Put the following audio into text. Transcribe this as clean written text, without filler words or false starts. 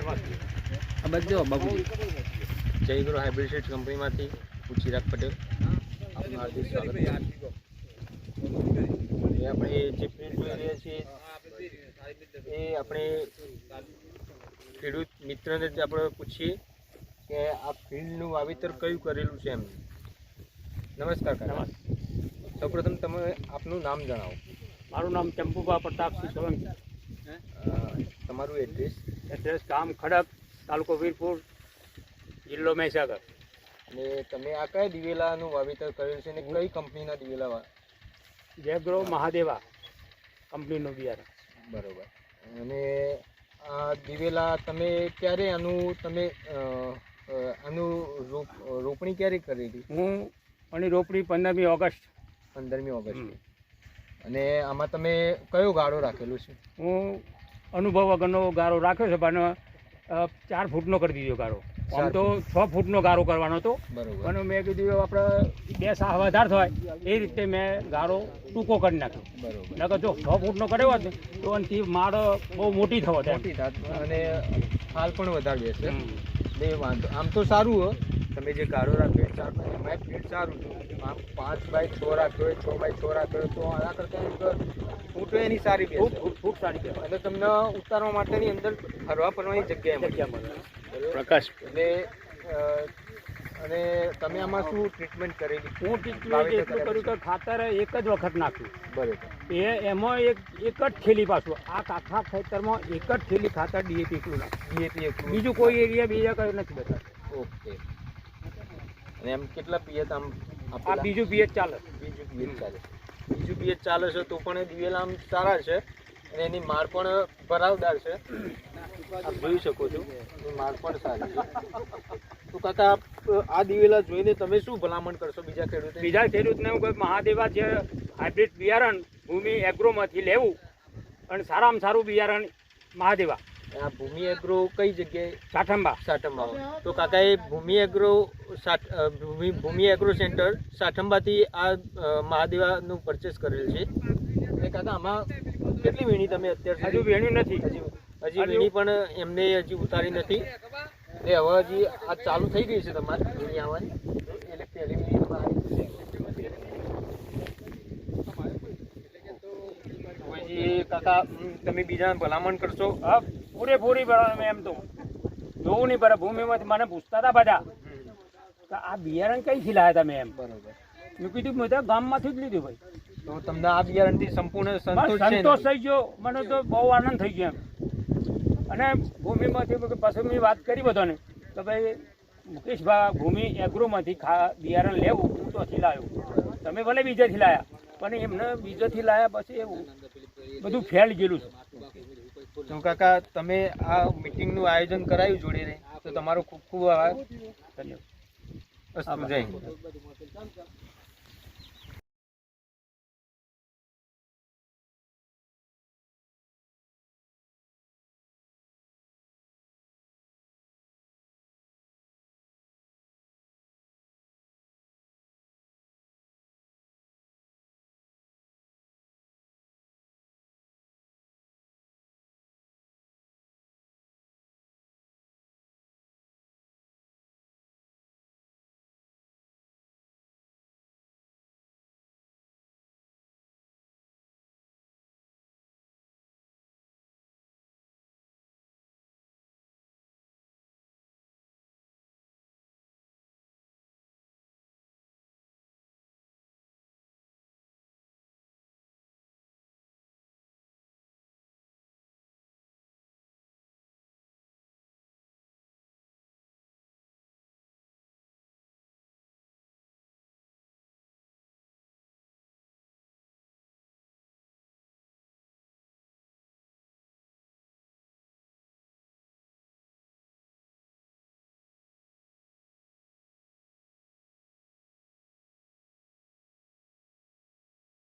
આ બધો બાબુજી જય ગુરુ હાઇબ્રિડ સીડ્સ કંપનીમાંથી હું ચિરાગ પટેલ આપનું હાર્દિક સ્વાગત છે. આપણે જે ફીલ્ડ જોઈ રહ્યા છીએ એ આપણે ખેડૂત મિત્રને આપણે પૂછીએ કે આ ફીલ્ડનું વાવેતર કયું કરેલું છે એમ. નમસ્કાર કાકા. સૌપ્રથમ તમે આપનું નામ જણાવો. મારું નામ ચંપુભા પ્રતાપસિંહ સોલંકી. તમારું એડ્રેસ ગામ ખડક, તાલુકો વીરપુર, જિલ્લો મહીસાગર. અને તમે આ કયા દિવેલાનું વાવેતર કરેલું છે અને કઈ કંપનીના દિવેલા? જયગ્રો મહાદેવા કંપનીનું બિયારણ. બરોબર. અને આ દિવેલા તમે ક્યારે આનું રોપણી ક્યારે કરેલી? હું આની રોપણી 15મી ઓગસ્ટ. 15મી ઓગસ્ટ. અને આમાં તમે કયો ગાળો રાખેલો છે? હું અનુભવ વગરનો ગારો રાખ્યો છે, પણ 4 ફૂટનો કરી દીધો ગારો. આમ તો 6 ફૂટનો ગારો કરવાનો હતો, બરોબર. પણ મેં કીધું આપણે 2 સાહ વધારે થાય એ રીતે મેં ગારો ટૂંકો કરી નાખ્યો. બરોબર. નકર જો 6 ફૂટનો કર્યો હોત ને તો એનાથી માળ બહુ મોટી થવા અને હાલ પણ વધારે બેસે. બે વાંધો. આમ તો સારું હો, તમે જે ગાળો રાખ્યો 4 એમાં ફીટ સારું છે. આમ 5x6 રાખ્યો 6x6 રાખ્યો તો આના કરતાં ફૂટ એની સારી બેસે. ફૂટ સારી કહેવાય. અને તમને ઉતારવા માટેની અંદર ફરવા ફરવાની જગ્યા મળે. પ્રકાશ. એટલે અને તમે આમાં શું ટ્રીટમેન્ટ કરેલી? હું ટ્રીટમેન્ટ એટલું કર્યું કે ખાતર એક જ વખત નાખ્યું. બરોબર. એમાં એક જ થેલી પાછું આખા ખેતરમાં એક જ થેલી ખાતર ડીએપી એકલું નાખ્યું. ડીએપી એકલું. બીજું કોઈ એરિયા બીજા કઈ નથી બતાવ્યું. ઓકે. અને એમ કેટલા પિયત આમ આ બીજું પીએચ ચાલે. બીજું પીએચ ચાલે છે તો પણ દિવેલા આમ સારા છે અને એની માળ પણ ભરાવદાર છે. આપ જોઈ શકો છો એની માળ પણ સારી છે. તો કાકા આ દિવેલા જોઈને તમે શું ભલામણ કરશો બીજા ખેડૂતને? હું કહું મહાદેવા છે હાઇબ્રિડ બિયારણ ભૂમિ એગ્રોમાંથી લેવું, અને સારામાં સારું બિયારણ મહાદેવા. આ ભૂમિ એગ્રો કઈ જગ્યાએ? સાઠંબા. તો કાકાએ ભૂમિ એગ્રો સેન્ટર સાઠંબાથી આ મહાદેવાનું પરચેસ કરેલ છે. અને કાકા આમાં કેટલી વીણી તમે અત્યાર હજુ વેણ્યું નથી. હજી વીણી પણ એમને હજી ઉતારી નથી. એ હવે હજી આ ચાલુ થઈ ગઈ છે તમારે વીણી આવવાની. એટલે પહેલી વીણી પછી કાકા તમે બીજા ભલામણ કરશો? હા, પૂરેપૂરી ભલામણ. એમ તો જોવું નહીં પડે. ભૂમિમાંથી મને પૂછતા હતા બધા કે આ બિયારણ કઈથી લાવ્યા તમે એમ. બરોબર. મેં કીધું મેં તો ગામમાંથી જ લીધું ભાઈ. તો તમને આ બિયારણથી સંપૂર્ણ સંતોષ થઈ ગયો. મને તો બહુ આનંદ થઈ ગયો એમ. અને ભૂમિમાંથી પછી મેં વાત કરી બધાને કે ભાઈ મુકેશભાઈ ભૂમિ એગ્રોમાંથી બિયારણ લેવું, હું તોથી લાવ્યો. તમે ભલે બીજેથી લાવ્યા, પણ એમને બીજેથી લાવ્યા પછી એવું બધું ફેલ ગયેલું છે. તો કાકા તમે આ મિટિંગનું આયોજન કરાયું જોડે રહી તો તમારો ખૂબ ખૂબ આભાર. ધન્યવાદ. જય હિન્દ.